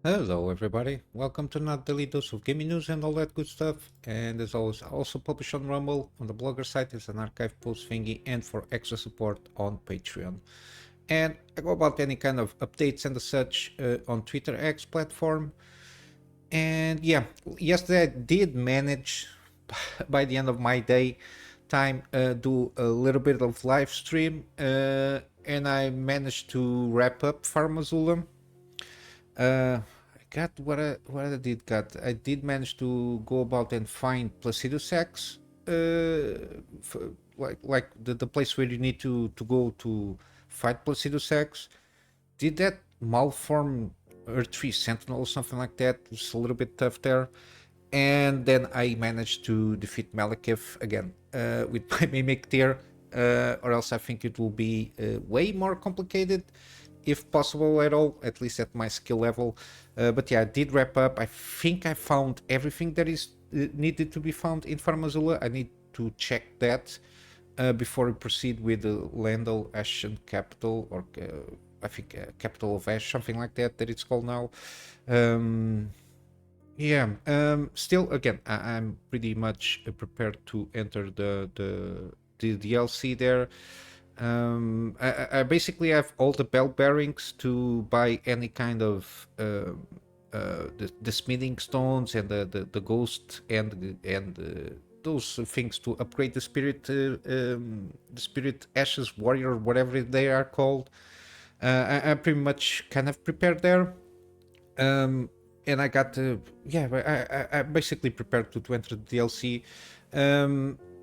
Hello everybody, welcome to another daily dose of gaming news and all that good stuff. And as always, I also publish on Rumble, on the blogger site as an archive post thingy, and for extra support on Patreon. And I go about any kind of updates and such on Twitter X platform. And yeah, yesterday I did manage, by the end of my day time, do a little bit of live stream, and I managed to wrap up Farmazula. I got what I did got. I did manage to go about and find Placido Sacks, like the place where you need to go to fight Placido Sacks. Did that malform Erdtree Sentinel or something like that. It's a little bit tough there. And then I managed to defeat Malekith again with my Mimic there, or else I think it will be way more complicated, if possible at all, at least at my skill level. But yeah, I did wrap up. I think I found everything that is needed to be found in Farmazula. I need to check that before we proceed with the Landel Ashen Capital, or I think Capital of Ash, something like that it's called now. Um, yeah, still, again, I'm pretty much prepared to enter the DLC there. I basically have all the bell bearings to buy any kind of the smithing stones and the ghost and those things to upgrade the spirit ashes warrior, whatever they are called. I'm pretty much kind of prepared there. And I got yeah, I basically prepared to enter the DLC.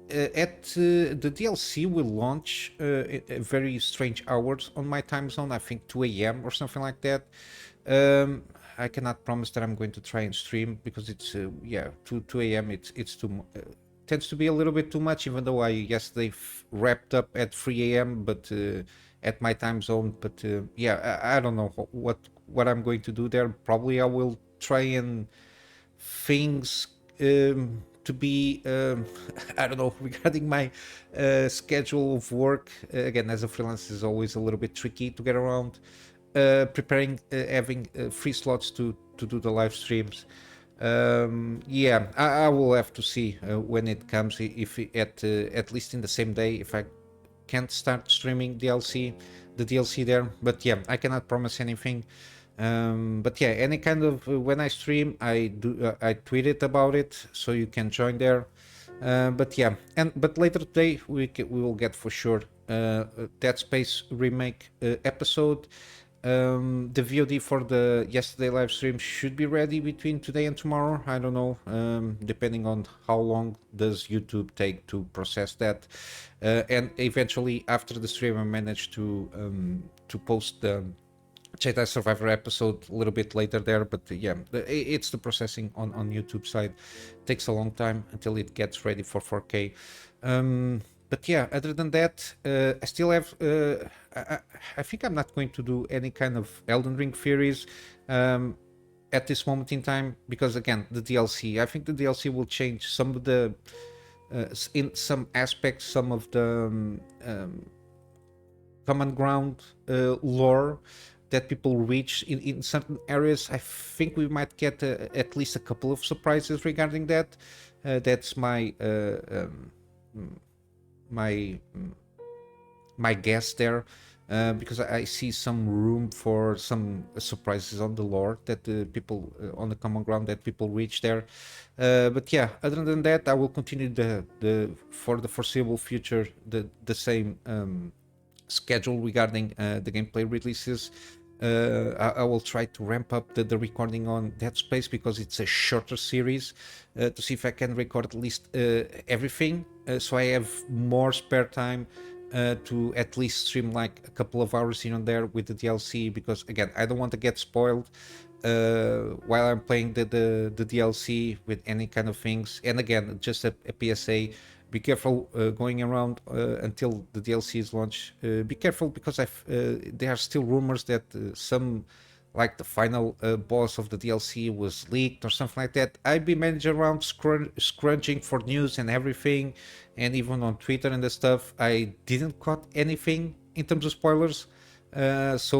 The DLC will launch at very strange hours on my time zone. I think 2 a.m. or something like that. I cannot promise that I'm going to try and stream because it's yeah, 2 a.m. It's too tends to be a little bit too much. Even though I yesterday wrapped up at 3 a.m. but at my time zone. But yeah, I don't know what I'm going to do there. Probably I will try and things to be I don't know, regarding my schedule of work. Again, as a freelancer, is always a little bit tricky to get around. Preparing, having free slots to do the live streams. Yeah, I will have to see when it comes, if at least in the same day, if I can't start streaming the DLC there. But yeah, I cannot promise anything. But yeah, any kind of when I stream, I tweet it about it, so you can join there. But yeah, but later today we will get for sure Dead Space remake episode. The VOD for the yesterday live stream should be ready between today and tomorrow. I don't know, depending on how long does YouTube take to process that. And eventually, after the stream, I managed to post the Jedi Survivor episode a little bit later there. But yeah, it's the processing on YouTube side. It takes a long time until it gets ready for 4K. But yeah, other than that, I still have. I think I'm not going to do any kind of Elden Ring theories at this moment in time, because again, the DLC. I think the DLC will change some of the, in some aspects, some of the common ground lore that people reach in certain areas. I think we might get at least a couple of surprises regarding that. That's my my guess there, because I see some room for some surprises on the lore that the people on the common ground that people reach there. But yeah, other than that, I will continue the for the foreseeable future the same schedule regarding the gameplay releases. I will try to ramp up the recording on Dead Space, because it's a shorter series, to see if I can record at least everything, so I have more spare time to at least stream like a couple of hours here and there with the DLC, because again, I don't want to get spoiled while I'm playing the DLC with any kind of things. And again, just a PSA, be careful going around until the DLC is launched. Be careful, because there are still rumors that some, like the final boss of the DLC was leaked or something like that. I've been managing around scrunching for news and everything, and even on Twitter and the stuff. I didn't caught anything in terms of spoilers. It's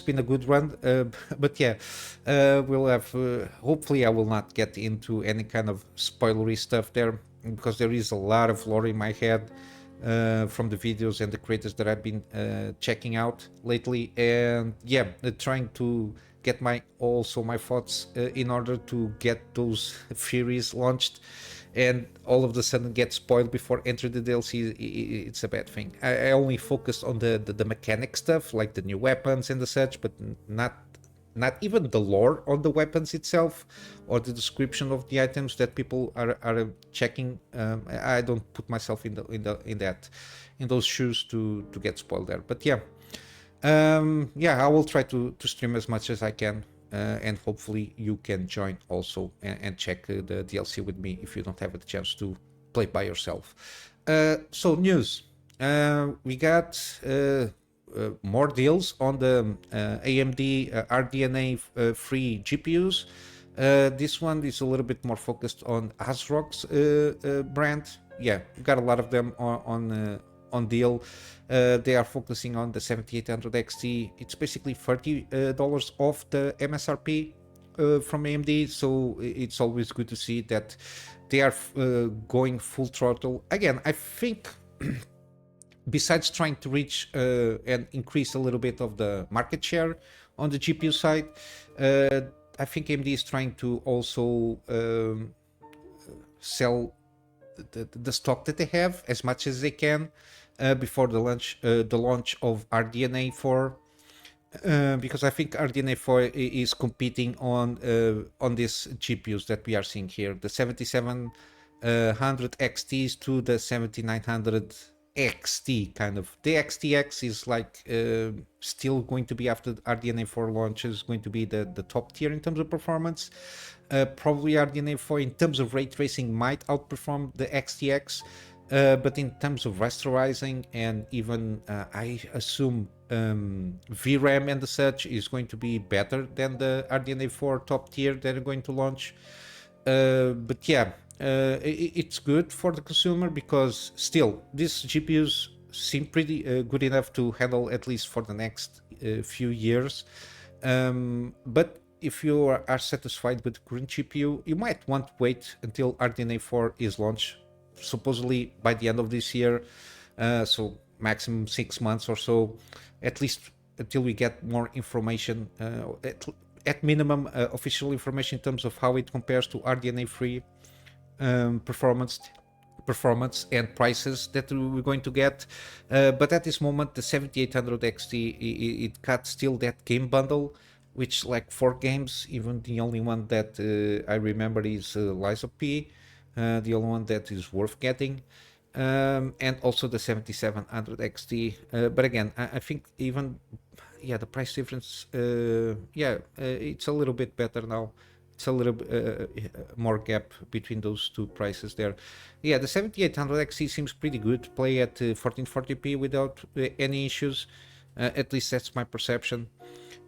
been a good run, but yeah, we'll have. Hopefully, I will not get into any kind of spoilery stuff there because there is a lot of lore in my head from the videos and the creators that I've been checking out lately, and yeah, trying to get my thoughts in order to get those theories launched, and all of a sudden get spoiled before entering the DLC. It's a bad thing. I only focused on the mechanic stuff, like the new weapons and the such, but not even the lore on the weapons itself or the description of the items that people are checking. I don't put myself in those shoes to get spoiled there. But yeah, yeah, I will try to stream as much as I can, and hopefully you can join also and check the DLC with me if you don't have a chance to play by yourself. So news, we got more deals on the AMD RDNA free GPUs. This one is a little bit more focused on ASRock's brand. Yeah, we got a lot of them on deal. They are focusing on the 7800 XT. It's basically $30 off the MSRP from AMD, so it's always good to see that they are going full throttle. Again, I think besides trying to reach and increase a little bit of the market share on the GPU side, I think AMD is trying to also sell the stock that they have as much as they can before the launch of RDNA 4, because I think RDNA 4 is competing on these GPUs that we are seeing here, the 7700 XTs to the 7900 XT kind of. The XTX is like still going to be, after RDNA 4 launches, going to be the top tier in terms of performance. Probably RDNA 4 in terms of ray tracing might outperform the XTX, but in terms of rasterizing and even I assume VRAM and the such is going to be better than the RDNA 4 top tier that are going to launch. But yeah, it's good for the consumer because still these GPUs seem pretty good enough to handle at least for the next few years. But if you are satisfied with the current GPU, you might want to wait until RDNA 4 is launched, supposedly by the end of this year. So maximum 6 months or so, at least until we get more information, at minimum official information in terms of how it compares to RDNA 3 performance and prices that we're going to get. But at this moment, the 7800 XT, it got still that game bundle, which like 4 games. Even the only one that I remember is Lies of P, the only one that is worth getting, and also the 7700 XT. But again, I think even the price difference, it's a little bit better now. It's a little more gap between those two prices there. Yeah, the 7800 XT seems pretty good to play at 1440p without any issues. At least that's my perception.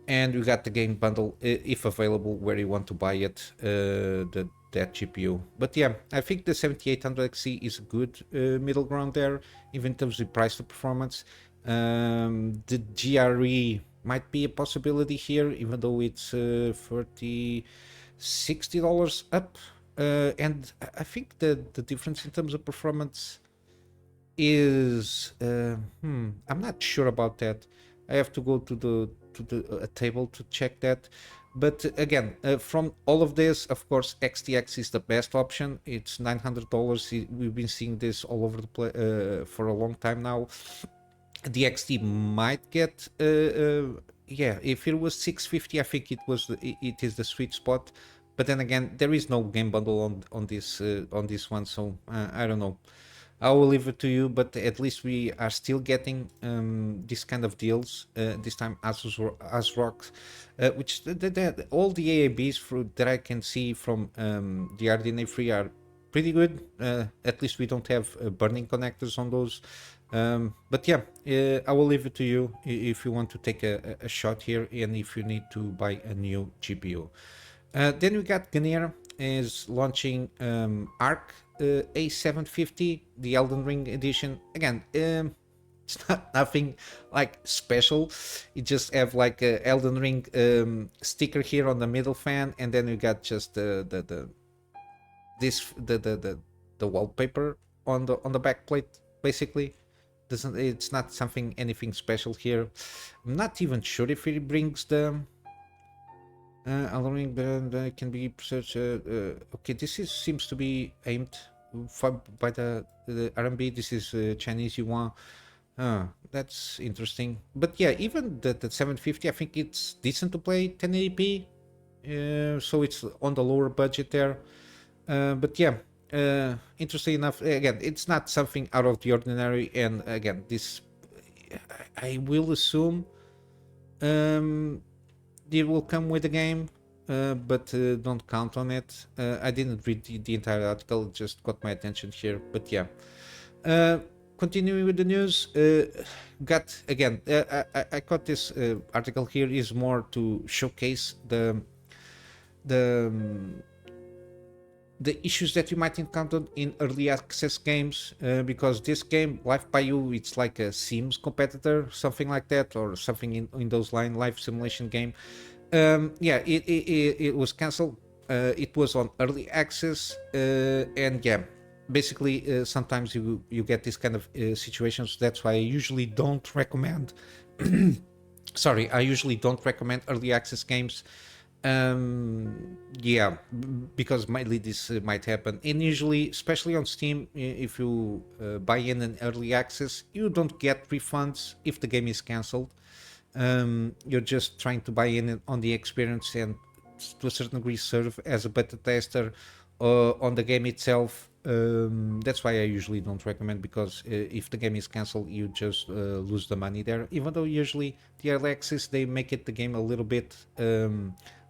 And we got the game bundle, if available, where you want to buy it, that GPU. But yeah, I think the 7800 XT is a good middle ground there, even in terms of price to performance. The GRE might be a possibility here, even though it's $60 up. And I think the difference in terms of performance is I'm not sure about that. I have to go to a table to check that. But again, from all of this, of course, XTX is the best option. It's $900. We've been seeing this all over the place for a long time now. The XT might get if it was $650, I think it is the sweet spot. But then again, there is no game bundle on this one, so I don't know. I will leave it to you, but at least we are still getting this kind of deals. This time ASRock, which all the AABs that I can see from the RDNA 3 are pretty good. At least we don't have burning connectors on those. But yeah, I will leave it to you if you want to take a shot here and if you need to buy a new GPU. Then we got GUNNIR is launching ARC A750, the Elden Ring edition. Again, It's not nothing like special. You just have like a Elden Ring sticker here on the middle fan, and then you got just the this the wallpaper on the back plate basically. Doesn't It's not something anything special here. I'm not even sure if it brings the allowing can be such okay, this is seems to be aimed for, by the RMB. This is Chinese yuan. That's interesting. But yeah, even the 750, I think it's decent to play 1080p. So it's on the lower budget there. But yeah, interesting enough. Again, it's not something out of the ordinary. And again, this I will assume it will come with the game, but don't count on it. I didn't read the entire article; it just got my attention here. But yeah, continuing with the news, got again. I got this article here is more to showcase the the issues that you might encounter in early access games, because this game, Life by You, it's like a Sims competitor, something like that, or something in those line, life simulation game. Yeah, it was cancelled. It was on early access, and yeah, basically sometimes you get this kind of situations. That's why I usually don't recommend. Sorry, I usually don't recommend early access games. Yeah, because mainly this might happen, and usually, especially on Steam, if you buy in an early access, you don't get refunds if the game is cancelled. You're just trying to buy in on the experience and to a certain degree serve as a beta tester on the game itself. That's why I usually don't recommend, because if the game is cancelled, you just lose the money there. Even though usually the early access, they make it the game a little bit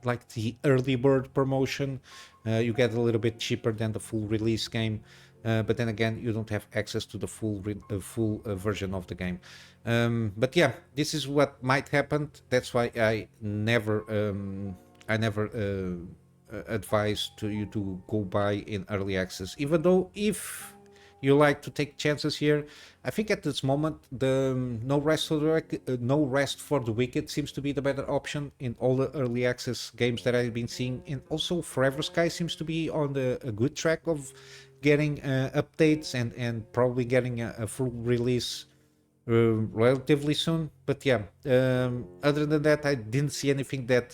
like the early bird promotion. You get a little bit cheaper than the full release game. But then again, you don't have access to the full version of the game. But yeah, this is what might happen. That's why I never advise to you to go buy in early access. Even though if you like to take chances here, I think at this moment the No Rest for the Wicked seems to be the better option in all the early access games that I've been seeing, and also Forever Sky seems to be on a good track of getting updates and probably getting a full release relatively soon. But yeah, other than that, I didn't see anything that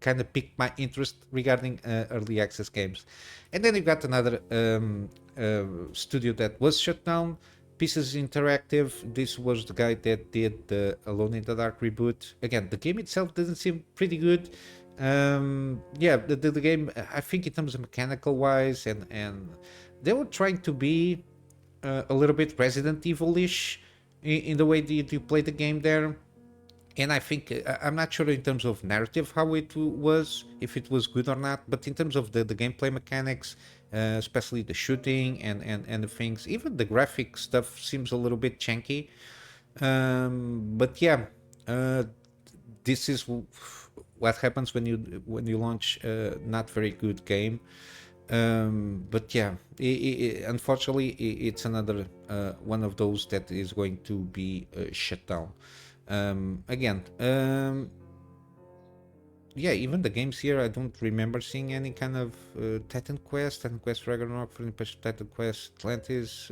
kind of piqued my interest regarding early access games. And then you got another studio that was shut down, Pieces Interactive. This was the guy that did the Alone in the Dark reboot. Again, the game itself doesn't seem pretty good. Yeah, the game, I think in terms of mechanical wise, and they were trying to be a little bit Resident Evil-ish in the way that you play the game there. And I think I'm not sure in terms of narrative how it was, if it was good or not, but in terms of the gameplay mechanics, especially the shooting and the things, even the graphic stuff seems a little bit janky. But yeah, this is what happens when you launch a not very good game. But yeah, unfortunately, it's another one of those that is going to be shut down. Again, yeah, even the games here, I don't remember seeing any kind of Titan Quest Ragnarok, for Titan Quest Atlantis.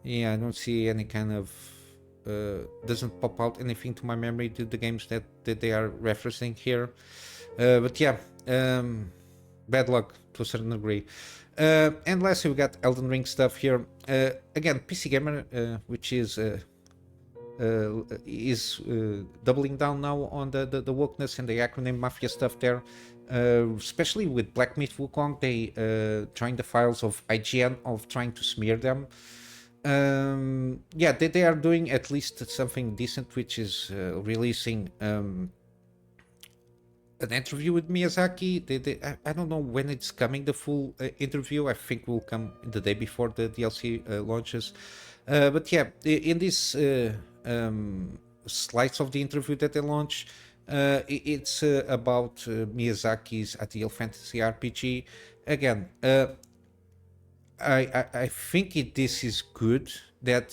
Yeah, I don't see any kind of doesn't pop out anything to my memory to the games that they are referencing here. But yeah, bad luck to a certain degree. And lastly, we got Elden Ring stuff here. Again, PC Gamer, which is doubling down now on the wokeness and the acronym mafia stuff there, especially with Black Myth Wukong. They trying the files of IGN of trying to smear them. Yeah, they are doing at least something decent, which is releasing an interview with Miyazaki. I don't know when it's coming, the full interview. I think will come the day before the DLC launches. But yeah, in this slides of the interview that they launch, it's about Miyazaki's Ideal Fantasy RPG. Again, I think this is good. that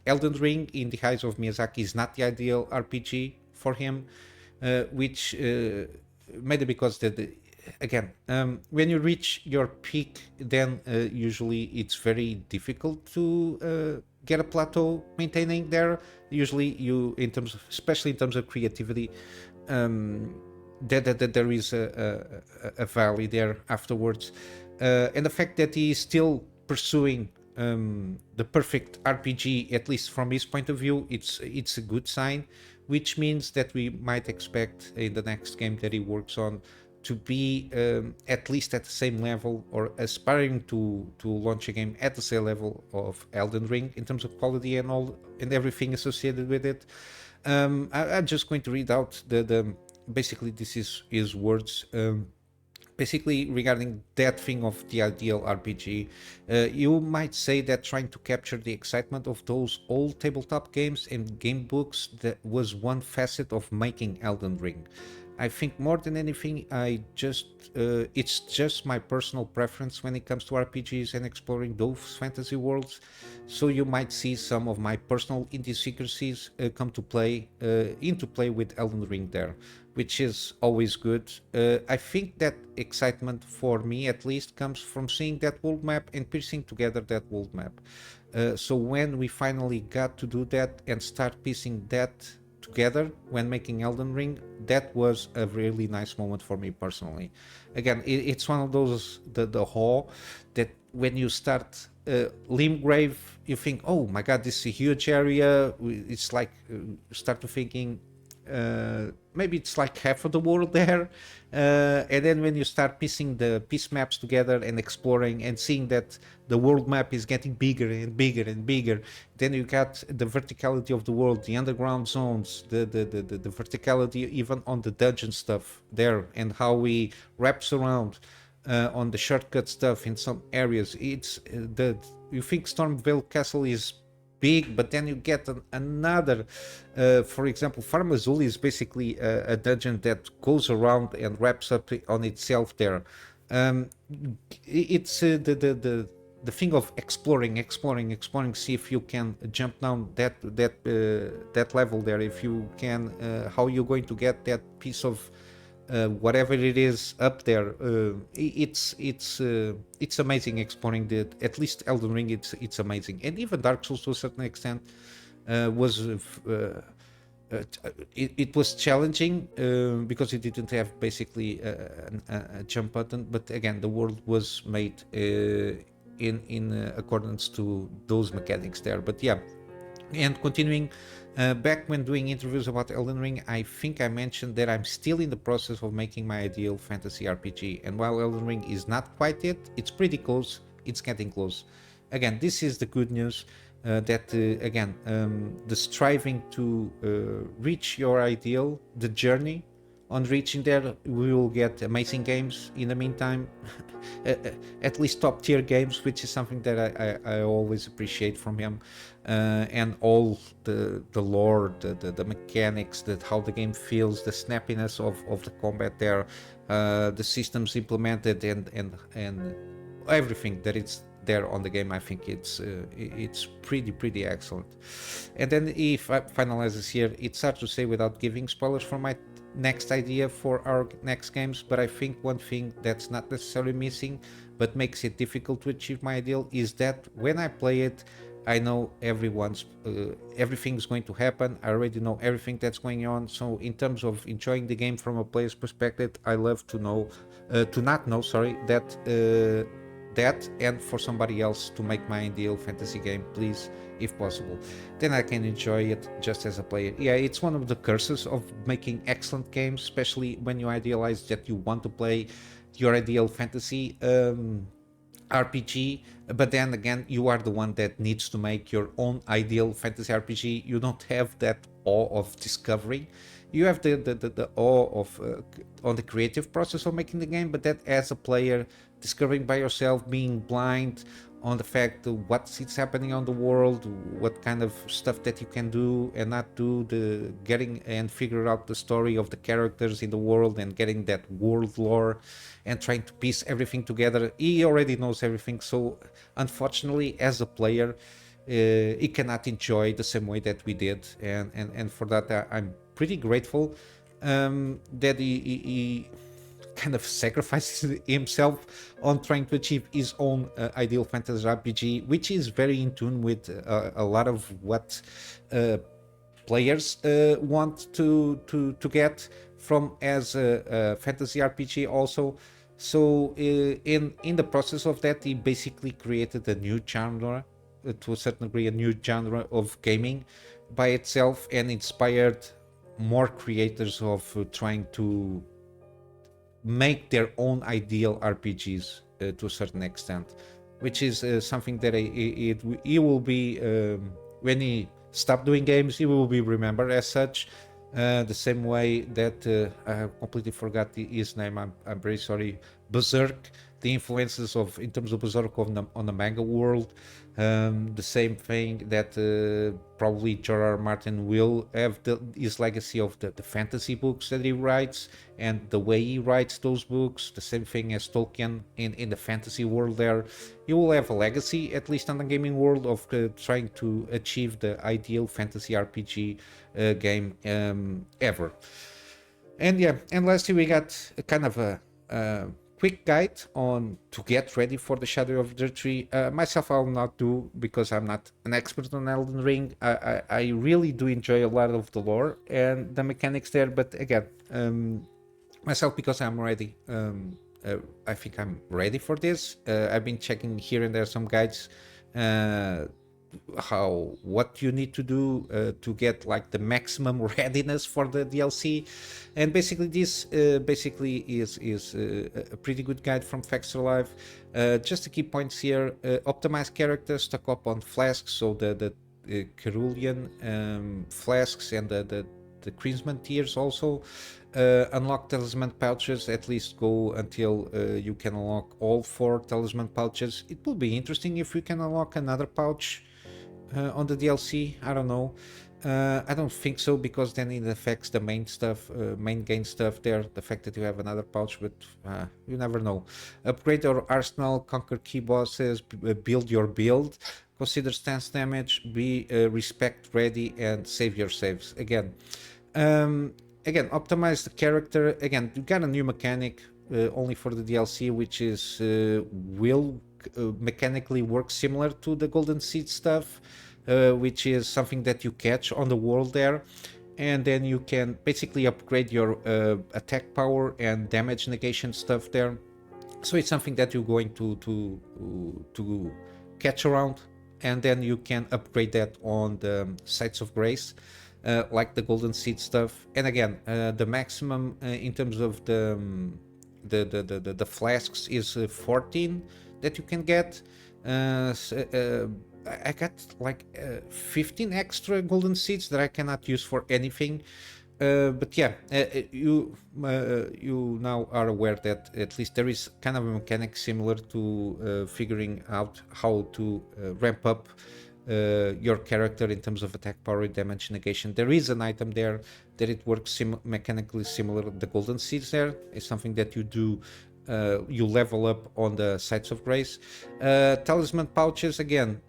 Elden Ring, in the eyes of Miyazaki, is not the ideal RPG for him, which maybe because again, when you reach your peak, then usually it's very difficult to get a plateau maintaining there. Usually, you in terms of, especially in terms of creativity, that there is a valley there afterwards, and the fact that he is still pursuing the perfect RPG, at least from his point of view, it's a good sign, which means that we might expect in the next game that he works on to be at least at the same level, or aspiring to launch a game at the same level of Elden Ring in terms of quality and all and everything associated with it. I'm just going to read out the basically this is his words. Basically, regarding that thing of the ideal RPG, you might say that trying to capture the excitement of those old tabletop games and game books, that was one facet of making Elden Ring. I think more than anything, it's just my personal preference when it comes to RPGs and exploring those fantasy worlds. So you might see some of my personal idiosyncrasies come to play into play with Elden Ring there, which is always good. I think that excitement, for me at least, comes from seeing that world map and piecing together that world map. So when we finally got to do that and start piecing that together when making Elden Ring, that was a really nice moment for me personally. Again, it's one of those the hall that when you start Limgrave, you think, oh my god, this is a huge area. It's like start to thinking maybe it's like half of the world there, and then when you start piecing the piece maps together and exploring and seeing that the world map is getting bigger and bigger and bigger, then you got the verticality of the world, the underground zones, the verticality even on the dungeon stuff there, and how we wraps around on the shortcut stuff in some areas. It's the you think Stormvale Castle is big, but then you get another, for example, Farm Azul is basically a dungeon that goes around and wraps up on itself there. It's the thing of exploring, see if you can jump down that level there, if you can, how you're going to get that piece of whatever it is up there. It's amazing exploring the, at least Elden Ring. It's amazing, and even Dark Souls to a certain extent was it was challenging because it didn't have basically a jump button, but again the world was made in accordance to those mechanics there. But yeah, and continuing, back when doing interviews about Elden Ring, I think I mentioned that I'm still in the process of making my ideal fantasy RPG. And while Elden Ring is not quite it, it's pretty close. It's getting close. Again, this is the good news, that again, the striving to reach your ideal, the journey on reaching there, we will get amazing games in the meantime. At least top tier games, which is something that I always appreciate from him, and all the lore, the mechanics, that how the game feels, the snappiness of the combat there, the systems implemented, and everything that it's there on the game. I think it's pretty excellent. And then if I finalize this here, it's hard to say without giving spoilers for my next idea for our next games, but I think one thing that's not necessarily missing but makes it difficult to achieve my ideal is that when I play it, I know everything's going to happen. I already know everything that's going on. So in terms of enjoying the game from a player's perspective, I love to know to not know, sorry, that and for somebody else to make my ideal fantasy game, please, if possible. Then I can enjoy it just as a player. Yeah, it's one of the curses of making excellent games, especially when you idealize that you want to play your ideal fantasy RPG, but then again, you are the one that needs to make your own ideal fantasy RPG. You don't have that awe of discovery. You have the awe of on the creative process of making the game, but that as a player, discovering by yourself, being blind on the fact of what's happening on the world, what kind of stuff that you can do and not do, the getting and figure out the story of the characters in the world and getting that world lore and trying to piece everything together. He already knows everything, so unfortunately as a player, he cannot enjoy the same way that we did, and for that I'm pretty grateful that he kind of sacrifices himself on trying to achieve his own ideal fantasy RPG, which is very in tune with a lot of what players want to get from as a fantasy RPG also. So in the process of that, he basically created a new genre, to a certain degree, a new genre of gaming by itself, and inspired more creators of trying to make their own ideal RPGs to a certain extent, which is something that he will be, when he stop doing games, he will be remembered as such. The same way that I completely forgot his name. I'm very sorry. Berserk, the influences of in terms of Berserk on the manga world. The same thing that probably George R. R. Martin will have his legacy of the fantasy books that he writes and the way he writes those books. The same thing as Tolkien in the fantasy world there. He will have a legacy, at least on the gaming world, of trying to achieve the ideal fantasy RPG game ever. And yeah, and lastly we got a kind of a quick guide on to get ready for the Shadow of Erdtree. Myself, I'll not do because I'm not an expert on Elden Ring. I really do enjoy a lot of the lore and the mechanics there, but again, myself, because I'm ready, I think I'm ready for this. I've been checking here and there some guides, what you need to do to get like the maximum readiness for the DLC, and basically this basically is a pretty good guide from Faxter Live. Just the key points here: optimize characters, stock up on flasks, so the Cerulean flasks and the Crimson tiers also. Unlock talisman pouches, at least go until you can unlock all 4 talisman pouches. It will be interesting if we can unlock another pouch on the DLC. I don't know. I don't think so, because then it affects the main stuff, main gain stuff there, the fact that you have another pouch, but you never know. Upgrade your arsenal, conquer key bosses, build your build, consider stance damage, be respect ready, and save your saves. Again, optimize the character. Again, you got a new mechanic only for the DLC, which is will mechanically work similar to the Golden Seed stuff, which is something that you catch on the world there, and then you can basically upgrade your attack power and damage negation stuff there. So it's something that you're going to catch around, and then you can upgrade that on the Sites of Grace, like the Golden Seed stuff. And again, the maximum in terms of the flasks is 14 that you can get. I got like 15 extra golden seeds that I cannot use for anything. But yeah, you now are aware that at least there is kind of a mechanic similar to figuring out how to ramp up your character in terms of attack power, damage negation. There is an item there that it works mechanically similar. The golden seeds there is something that you do. You level up on the Sites of Grace. Talisman pouches, again,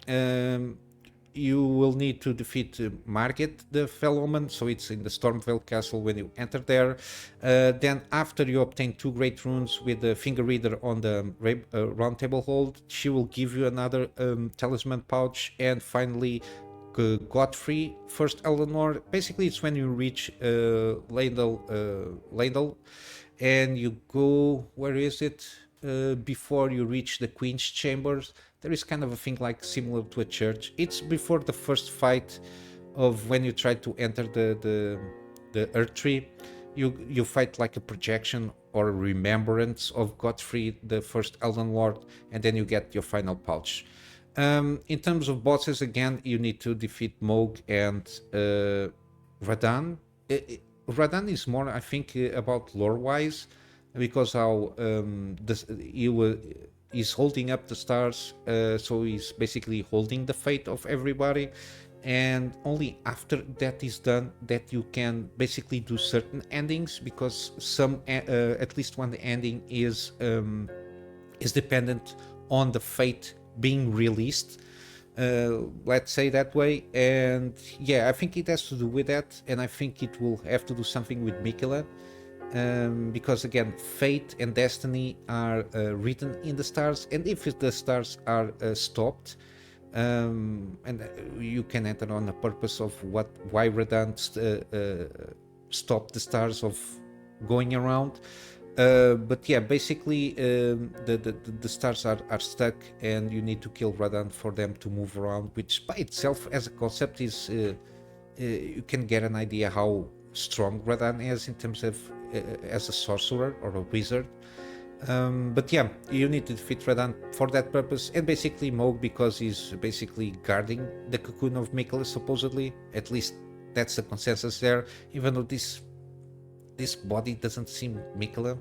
you will need to defeat Margit the Fellowman, so it's in the Stormvale Castle when you enter there. Then after you obtain 2 great runes with the Finger Reader on the Round Table Hold, she will give you another talisman pouch. And finally, Godfrey, first Eleanor. Basically, it's when you reach Leyndell, and you go, where is it? Before you reach the Queen's Chambers, there is kind of a thing like similar to a church. It's before the first fight of when you try to enter the Erdtree. You fight like a projection or a remembrance of Godfrey, the first Elden Lord, and then you get your final pouch. In terms of bosses, again, you need to defeat Mohg and Radahn. Radahn is more, I think, about lore-wise, because how he's holding up the stars, so he's basically holding the fate of everybody, and only after that is done that you can basically do certain endings, because some, at least one ending is dependent on the fate being released. let's say that way. And yeah, I think it has to do with that, and I think it will have to do something with Mikela, because again, fate and destiny are written in the stars, and if the stars are stopped, and you can enter on the purpose of why Radan stopped the stars of going around. But yeah, basically, the stars are stuck, and you need to kill Radan for them to move around, which by itself, as a concept, is you can get an idea how strong Radan is in terms of as a sorcerer or a wizard. But yeah, you need to defeat Radan for that purpose, and basically Moog because he's basically guarding the cocoon of Mikkel, supposedly. At least that's the consensus there, even though this body doesn't seem Mikkel.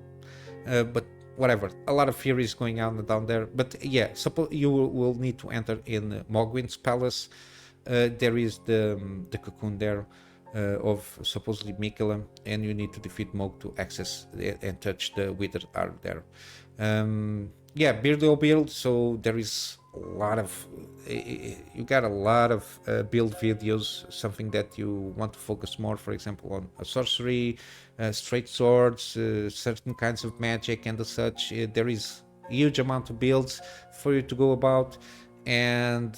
But whatever, a lot of theories going on down there. But yeah, suppose you will need to enter in Mogwin's palace. There is the cocoon there of supposedly Mikela, and you need to defeat Mog to access and touch the withered art there. Yeah, build, so there is a lot of you got a lot of build videos, something that you want to focus more, for example, on sorcery, straight swords, certain kinds of magic and such. There is huge amount of builds for you to go about, and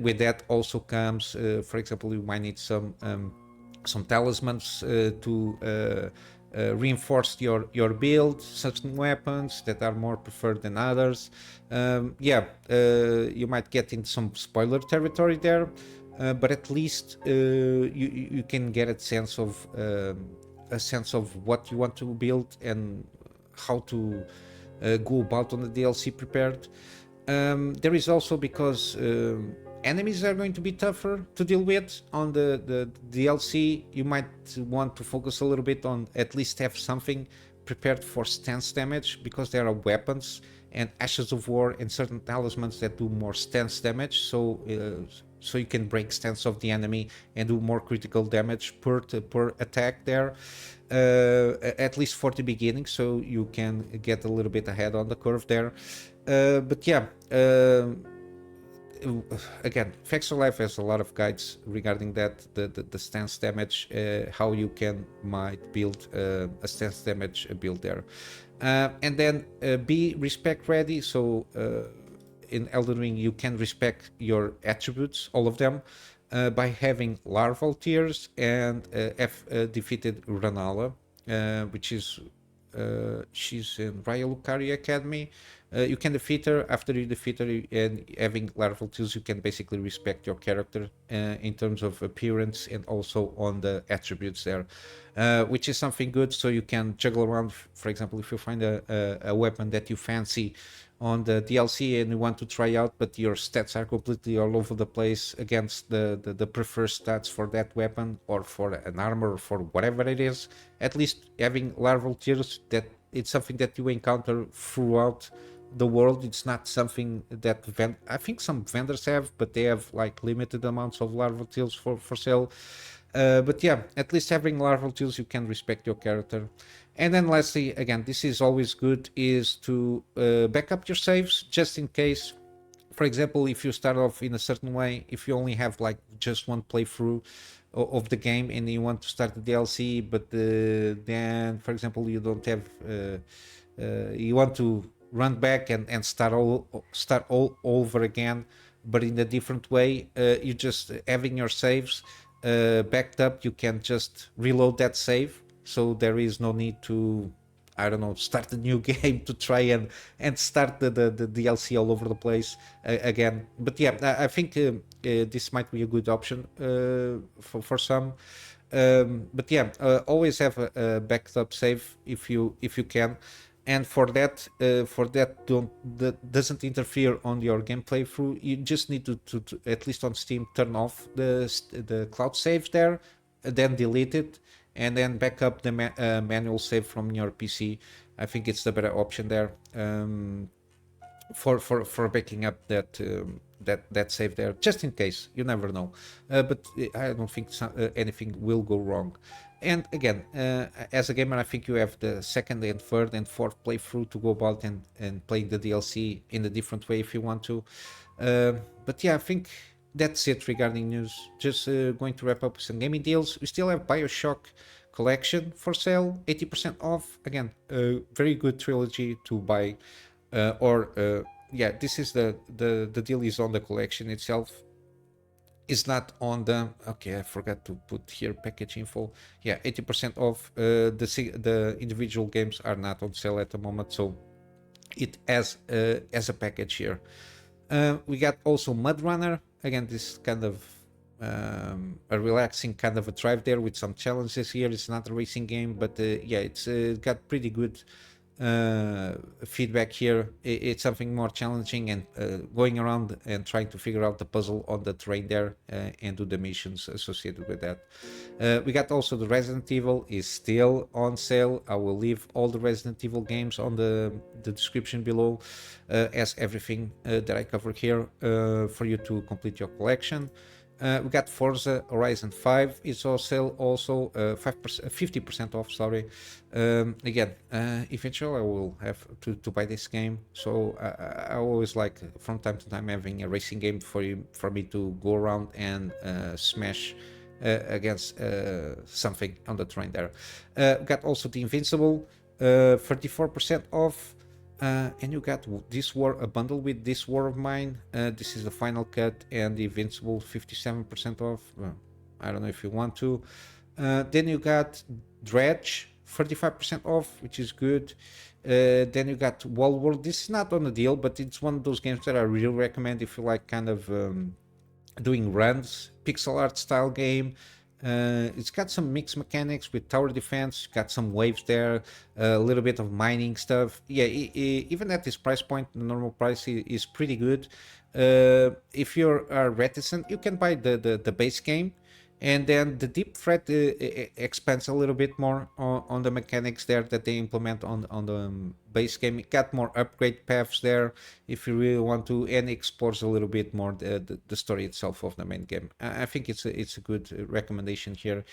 with that also comes, for example, you might need some talismans to reinforce your build, certain weapons that are more preferred than others. Yeah, you might get in some spoiler territory there, but at least you can get a sense of what you want to build and how to go about on the DLC prepared. There is also, because enemies are going to be tougher to deal with on the DLC, you might want to focus a little bit on at least have something prepared for stance damage, because there are weapons and Ashes of War and certain talismans that do more stance damage, so you can break stance of the enemy and do more critical damage per attack there, at least for the beginning, so you can get a little bit ahead on the curve there. But yeah, again, Facts of Life has a lot of guides regarding that, the stance damage, how you might build a stance damage build there. And then be respect ready, so in Elden Ring you can respect your attributes, all of them, by having larval tears and have defeated Ranala, which is she's in Raya Lucaria Academy. You can defeat her. After you defeat her and having larval tears, you can basically respect your character in terms of appearance and also on the attributes there, which is something good, so you can juggle around. For example, if you find a weapon that you fancy on the DLC and you want to try out, but your stats are completely all over the place against the preferred stats for that weapon or for an armor or for whatever it is, at least having larval tears, that it's something that you encounter throughout the world. It's not something that I think some vendors have, but they have like limited amounts of larval tears for sale. But yeah, at least having larval tears, you can respect your character. And then lastly, again, this is always good, is to back up your saves just in case. For example, if you start off in a certain way, if you only have like just one playthrough of the game and you want to start the DLC, but then, for example, you don't have, you want to run back and start all over again, but in a different way, you just having your saves backed up, you can just reload that save, so there is no need to, I don't know, start a new game to try and start the DLC all over the place again. But yeah, I think this might be a good option for some. But yeah, always have a backed up save if you can. And for that that doesn't interfere on your gameplay through, you just need to at least on Steam turn off the cloud save there, then delete it, and then back up the manual save from your PC. I think it's the better option there, for backing up that save there, just in case. You never know. But I don't think anything will go wrong. And again, as a gamer, I think you have the second and third and fourth playthrough to go about and play the DLC in a different way if you want to. But yeah, I think that's it regarding news. Just going to wrap up with some gaming deals. We still have bioshock collection for sale, 80% off. Again, very good trilogy to buy. Yeah, this is the deal is on the collection itself. Is not on the, okay, I forgot to put here package info. Yeah, 80% off. The individual games are not on sale at the moment, so it as a package here. We got also Mudrunner. Again, this kind of a relaxing kind of a drive there with some challenges here. It's not a racing game, but yeah, it's got pretty good feedback here. It's something more challenging and going around and trying to figure out the puzzle on the terrain there and do the missions associated with that. We got also the Resident Evil is still on sale. I will leave all the Resident Evil games on the description below as everything that I cover here for you to complete your collection. We got Forza Horizon 5 is on sale also, 50% off, sorry. Again, eventually I will have to buy this game, so I always like from time to time having a racing game for me to go around and smash against something on the train there. Got also the Invincible, 34% off. And you got this war, a bundle with This War of Mine. This is the final cut, and the Invincible 57% off. I don't know if you want to. Then you got Dredge 35% off, which is good. Then you got Wall World. This is not on the deal, but it's one of those games that I really recommend if you like kind of doing runs, pixel art style game. It's got some mixed mechanics with tower defense, got some waves there, a little bit of mining stuff. Yeah, even at this price point, the normal price is pretty good. If you're reticent, you can buy the base game, and then the deep threat expands a little bit more on the mechanics there that they implement on the base game. It got more upgrade paths there if you really want to, and explores a little bit more the story itself of the main game. I think it's a good recommendation here.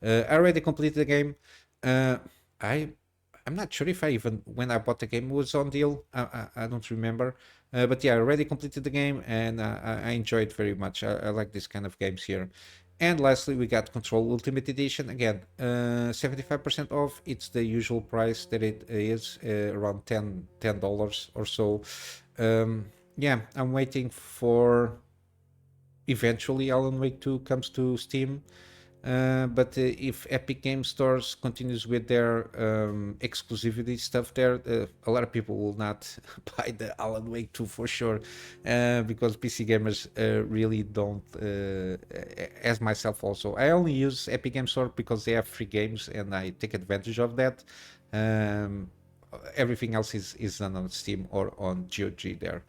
I already completed the game. I'm not sure if I even, when I bought the game, was on deal. I don't remember. But yeah, I already completed the game, and I enjoy it very much. I like this kind of games here. And lastly, we got Control Ultimate Edition. Again, 75% off. It's the usual price that it is, around $10 or so. Yeah, I'm waiting for eventually Alan Wake 2 comes to Steam. But if Epic Game Stores continues with their exclusivity stuff there, a lot of people will not buy the Alan Wake 2 for sure, because PC gamers really don't, as myself also. I only use Epic Game Store because they have free games and I take advantage of that. Everything else is done on Steam or on GOG there.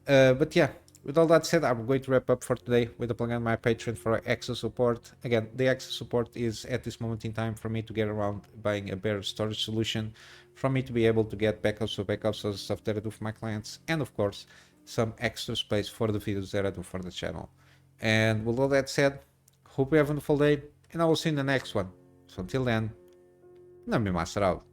But yeah, with all that said, I'm going to wrap up for today with a plug on my Patreon for extra support. Again, the extra support is at this moment in time for me to get around buying a better storage solution, for me to be able to get backups of stuff that I do for my clients, and of course, some extra space for the videos that I do for the channel. And with all that said, hope you have a wonderful day, and I will see you in the next one. So until then, Kunamy Master out.